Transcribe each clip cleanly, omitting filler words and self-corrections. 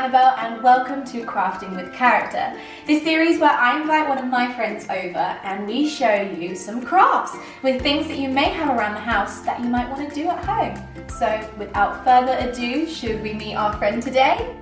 Annabelle and welcome to Crafting with Character, the series where I invite one of my friends over and we show you some crafts with things that you may have around the house that you might want to do at home. So without further ado, should we meet our friend today?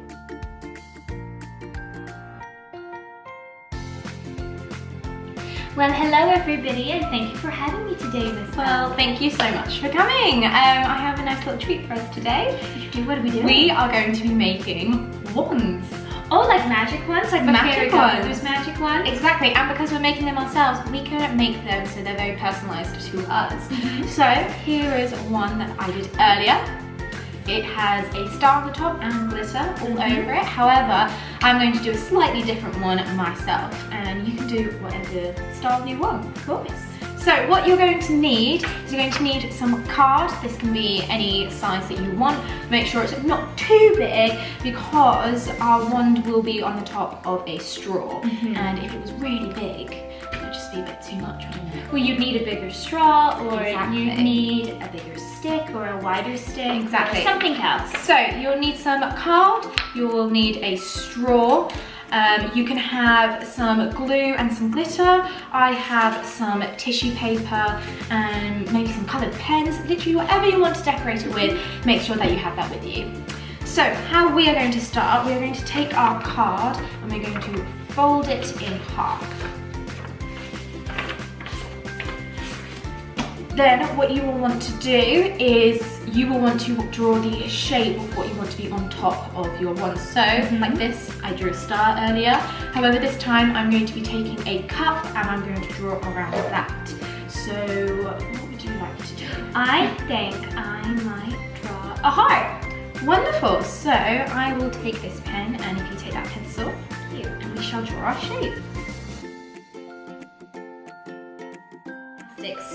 Well, hello everybody, and thank you for having me today, Miss. Well, thank you so much for coming. I have a nice little treat for us today. What are we doing? We are going to be making wands. Oh, like magic ones? Like magic ones. There's magic ones? Exactly, and because we're making them ourselves, we can make them so they're very personalised to us. So here is one that I did earlier. It has a star on the top and glitter all over it. However, I'm going to do a slightly different one myself, and you can do whatever style you want, of course. So what you're going to need is you're going to need some card. This can be any size that you want. Make sure it's not too big because our wand will be on the top of a straw. And if it was really big, it would just be a bit too much, wouldn't it? Well, you'd need a bigger straw, or Exactly. you'd need a bigger stick or a wider stick. Exactly. Or something else. So you'll need some card, you will need a straw, you can have some glue and some glitter. I have some tissue paper and maybe some coloured pens, literally whatever you want to decorate it with, make sure that you have that with you. So how we are going to start, we are going to take our card and we're going to fold it in half. Then what you will want to do is you will want to draw the shape of what you want to be on top of your wand. So like this, I drew a star earlier. However, this time I'm going to be taking a cup and I'm going to draw around that. So what would you like to do? I think I might draw a heart. Wonderful. So I will take this pen, and if you take that pencil, and we shall draw our shape.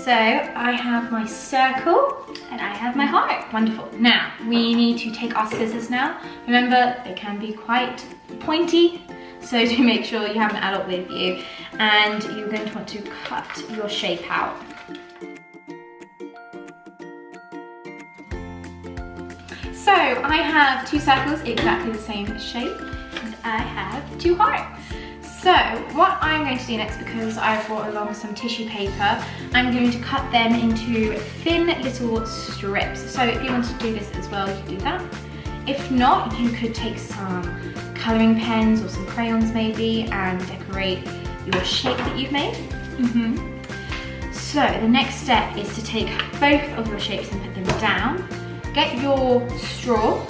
So I have my circle And I have my heart. Wonderful. Now we need to take our scissors now. Remember, they can be quite pointy, so to make sure you have an adult with you, and you're going to want to cut your shape out. So I have two circles, exactly the same shape, and I have two hearts. So what I'm going to do next, because I've brought along some tissue paper, I'm going to cut them into thin little strips. So if you want to do this as well, you can do that. If not, you could take some colouring pens or some crayons maybe and decorate your shape that you've made. So the next step is to take both of your shapes and put them down. Get your straw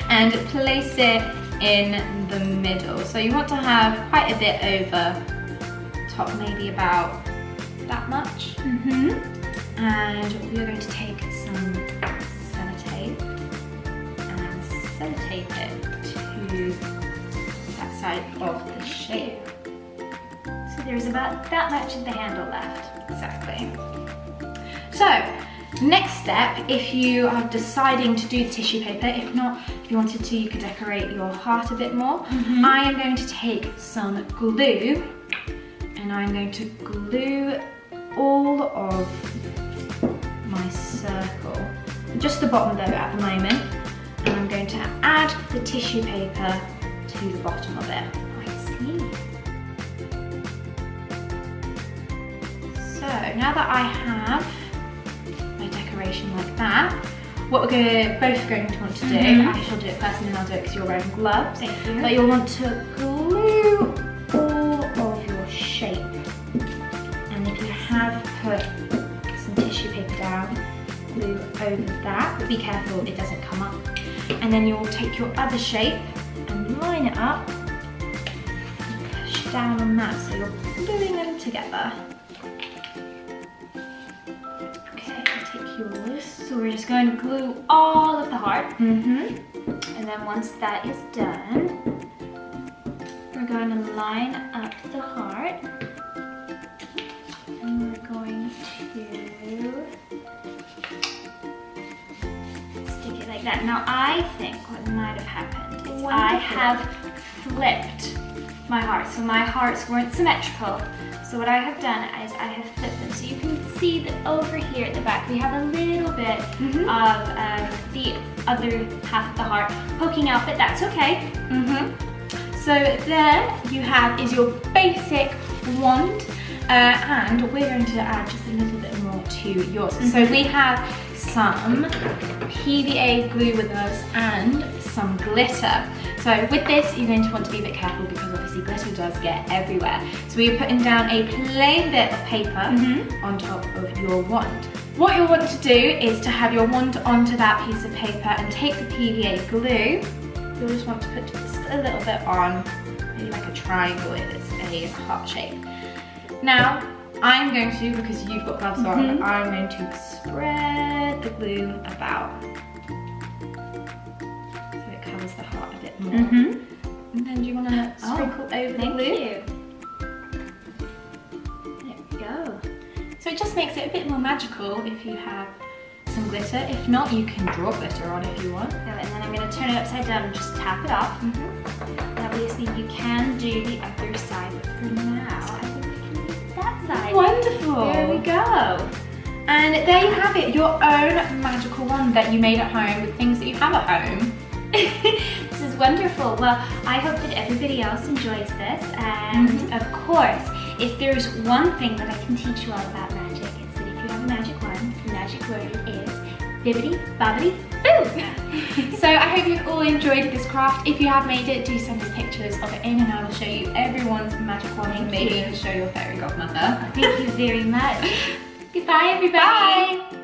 and place it in the middle. So you want to have quite a bit over top, maybe about that much. And we are going to take some sellotape and sellotape it to that side of the shape. So there's about that much of the handle left. Exactly. So next step, if you are deciding to do the tissue paper, if not, if you wanted to, you could decorate your heart a bit more. I am going to take some glue and I'm going to glue all of my circle, just the bottom though at the moment, and I'm going to add the tissue paper to the bottom of it. I see. So now that I have my decoration like that, what we're both going to want to do, I shall do it first and then I'll do it because you're wearing gloves, but you'll want to glue all of your shape, and if you have put some tissue paper down, glue over that, but be careful it doesn't come up, and then you'll take your other shape and line it up and push down on that so you're gluing them together. Yours. So we're just going to glue all of the heart. And then once that is done, we're going to line up the heart. And we're going to stick it like that. Now I think what might have happened is I have flipped my heart. So my hearts weren't symmetrical. So what I have done is I have flipped them. So you can see that over here at the back we have a little bit of the other half of the heart poking out, but that's okay. So there you have is your basic wand, and we're going to add just a little bit more to yours. So we have some PVA glue with us and some glitter. So with this you're going to want to be a bit careful because obviously glitter does get everywhere. So we're putting down a plain bit of paper on top of your wand. What you'll want to do is to have your wand onto that piece of paper and take the PVA glue. You'll just want to put just a little bit on, maybe like a triangle if it's a heart shape. Now, I'm going to, because you've got gloves on, I'm going to spread the glue about so it covers the heart a bit more. And then do you want to sprinkle over the glue? Thank you. There we go. So it just makes it a bit more magical if you have some glitter. If not, you can draw glitter on if you want. And then I'm going to turn it upside down and just tap it off. And obviously you can do the other side, but for now I think we can do that side. Wonderful. There we go. And there you have it, your own magical wand that you made at home with things that you have at home. This is wonderful. Well, I hope that everybody else enjoys this. And of course, if there's one thing that I can teach you all about magic, it's that if you have a magic wand, the magic word is bibbidi bobbidi boo. So I hope you've all enjoyed this craft. If you have made it, do send us pictures of it in and I will show you everyone's magic wand and maybe even show your fairy godmother. Thank you very much. Goodbye, everybody. Bye.